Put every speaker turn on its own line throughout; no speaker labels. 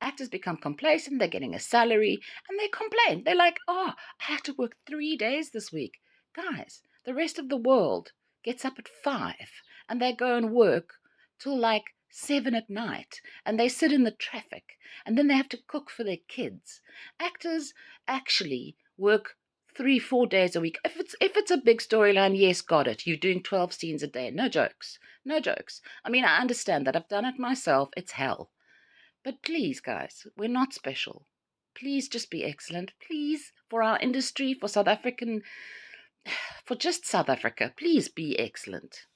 actors become complacent, they're getting a salary, and they complain. They're like, oh, I had to work 3 days this week. Guys, the rest of the world gets up at 5 and they go and work till like 7 at night, and they sit in the traffic, and then they have to cook for their kids. Actors actually work 3-4 days a week. If it's a big storyline, yes, got it. You're doing 12 scenes a day. No jokes. No jokes. I mean, I understand that. I've done it myself. It's hell. But please, guys, we're not special. Please just be excellent. Please, for our industry, for South African, for just South Africa, please be excellent.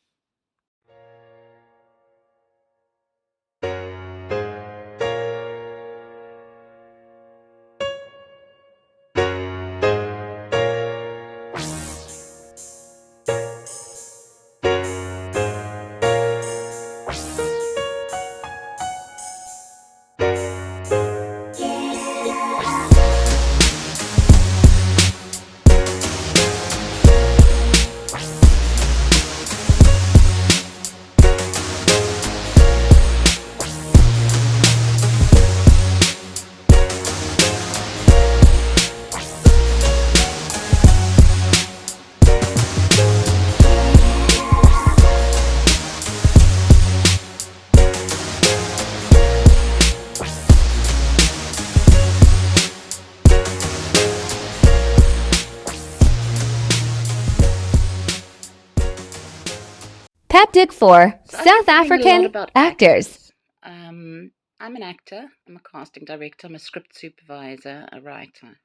Tactic for
So I've
South
been reading a lot
African
about
actors.
I'm an actor. I'm a casting director. I'm a script supervisor, a writer,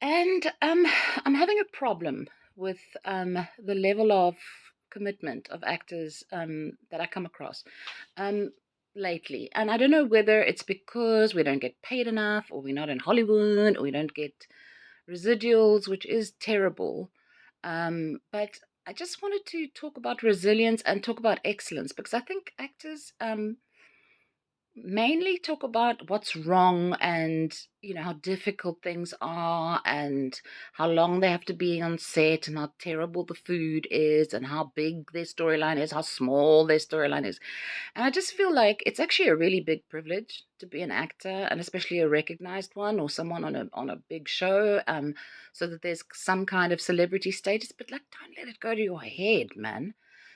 and I'm having a problem with the level of commitment of actors that I come across um, lately. And I don't know whether it's because we don't get paid enough, or we're not in Hollywood, or we don't get residuals, which is terrible. But I just wanted to talk about resilience and talk about excellence, because I think actors mainly talk about what's wrong, and how difficult things are, and how long they have to be on set, and how terrible the food is, and how big their storyline is, how small their storyline is. And I just feel like it's actually a really big privilege to be an actor, and especially a recognized one, or someone on a big show, so that there's some kind of celebrity status. But like, don't let it go to your head, man.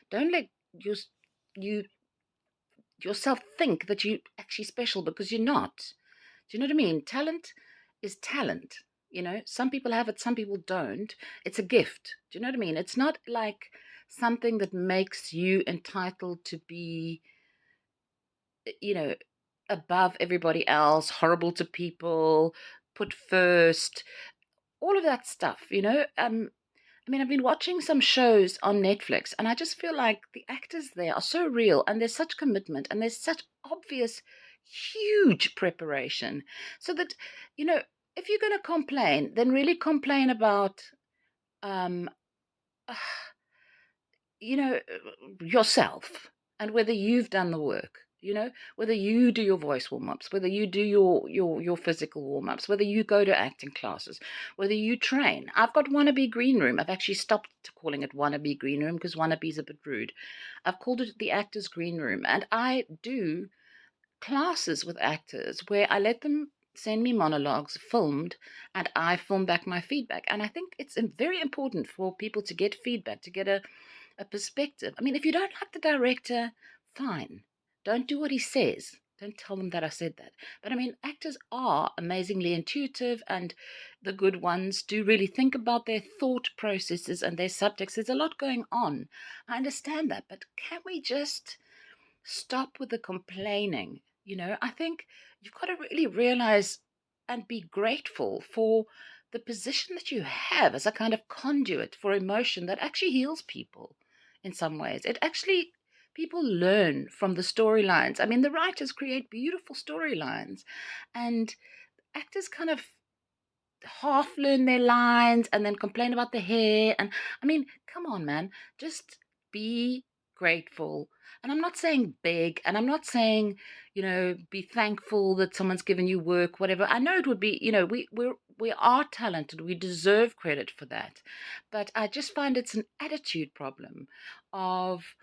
Don't let you you yourself think that you're actually special, because you're not. Do you know what I mean? Talent is talent. Some people have it, some people don't. It's a gift. Do you know what I mean? It's not like something that makes you entitled to be, you know, above everybody else, horrible to people, put first, all of that stuff. I mean, I've been watching some shows on Netflix, and I just feel like the actors there are so real, and there's such commitment, and there's such obvious, huge preparation. So that, you know, if you're going to complain, then really complain about, um, yourself, and whether you've done the work. Whether you do your voice warm-ups, whether you do your physical warm-ups, whether you go to acting classes, whether you train. I've got wannabe green room. I've actually stopped calling it wannabe green room, because wannabe is a bit rude. I've called it the actors green room, and I do classes with actors where I let them send me monologues filmed, and I film back my feedback. And I think it's very important for people to get feedback, to get a perspective. I mean, if you don't like the director, fine. Don't do what he says. Don't tell them that I said that. But I mean, actors are amazingly intuitive, and the good ones do really think about their thought processes and their subjects. There's a lot going on. I understand that. But can we just stop with the complaining? I think you've got to really realize and be grateful for the position that you have as a kind of conduit for emotion that actually heals people in some ways. It actually, people learn from the storylines. I mean, the writers create beautiful storylines, and actors kind of half learn their lines and then complain about the hair. And I mean, come on, man, just be grateful. And I'm not saying beg, and I'm not saying, be thankful that someone's given you work, whatever. I know it would be, we are talented, we deserve credit for that. But I just find it's an attitude problem of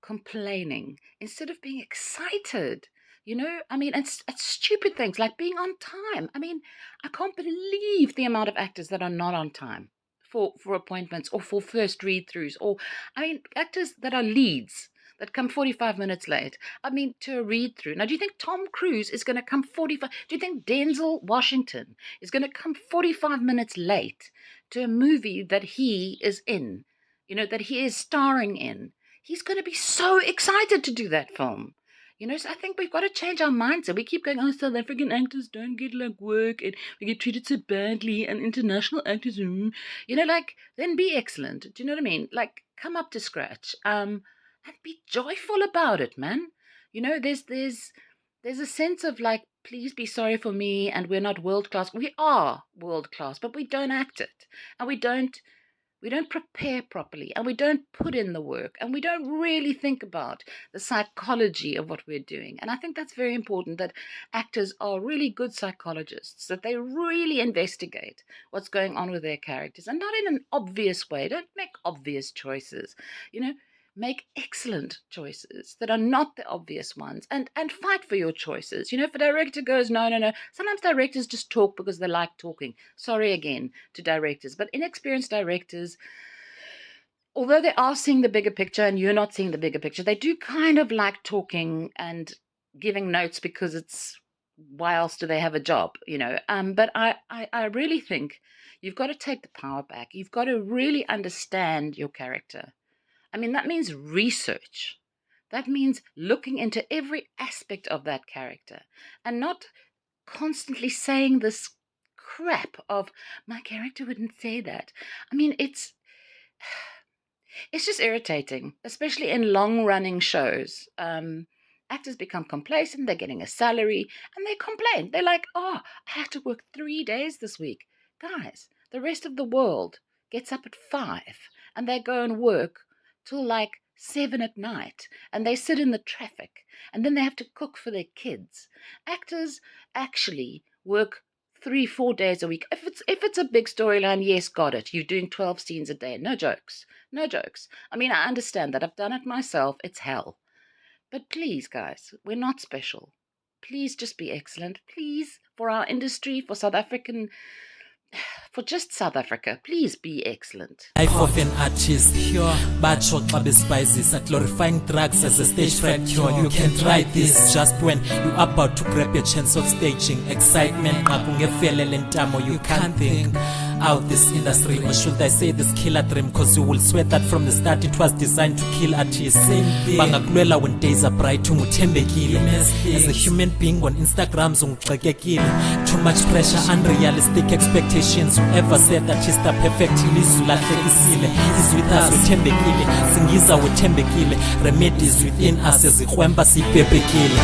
complaining instead of being excited. You know, I mean, it's stupid things like being on time. I mean, I can't believe the amount of actors that are not on time for appointments or for first read-throughs, or I mean, actors that are leads that come 45 minutes late. I mean, to a read-through. Now, do you think Tom Cruise is going to come 45? Do you think Denzel Washington is going to come 45 minutes late to a movie that he is in? You know, that he is starring in. He's going to be so excited to do that film. You know, so I think we've got to change our mindset. We keep going, oh, South African actors don't get like work and we get treated so badly, and international actors, you know, like, then be excellent. Do you know what I mean? Like, come up to scratch, and be joyful about it, man. You know, there's a sense of like, please be sorry for me, and we're not world class. We are world class, but we don't act it, and we don't prepare properly, and we don't put in the work, and we don't really think about the psychology of what we're doing. And I think that's very important, that actors are really good psychologists, that they really investigate what's going on with their characters, and not in an obvious way. Don't make obvious choices, you know. Make excellent choices that are not the obvious ones, and fight for your choices. You know, if a director goes, no, sometimes directors just talk because they like talking. Sorry again to directors, but inexperienced directors, although they are seeing the bigger picture and you're not seeing the bigger picture, they do kind of like talking and giving notes, because it's, why else do they have a job, you know? But I really think you've got to take the power back. You've got to really understand your character. I mean, that means research. That means looking into every aspect of that character, and not constantly saying this crap of, my character wouldn't say that. I mean, it's just irritating, especially in long-running shows. Actors become complacent, they're getting a salary, and they complain. They're like, oh, I had to work 3 days this week. Guys, the rest of the world gets up at 5, and they go and work till like 7 at night, and they sit in the traffic, and then they have to cook for their kids. Actors actually work 3-4 days a week. If it's a big storyline, yes, got it. You're doing 12 scenes a day. No jokes. I mean, I understand that. I've done it myself. It's hell. But please, guys, we're not special. Please just be excellent. Please, for our industry, for just South Africa, please be excellent.
Life of an artist, bad shot baby spices, at glorifying drugs as a stage fright cure. You can't write this just when you're about to grab your chance of staging. Excitement, you can't think out this industry, or should I say this killer dream, cause you will swear that from the start it was designed to kill artists. Bangakulwela when days are bright, unguthembekile. As a human being on Instagram, too much pressure, unrealistic expectations. Whoever said that is the perfect ilizulahlekisile is with us, uthembekile. Singiza uthembekile, remedies within us, ezihwemba sibhebhekile.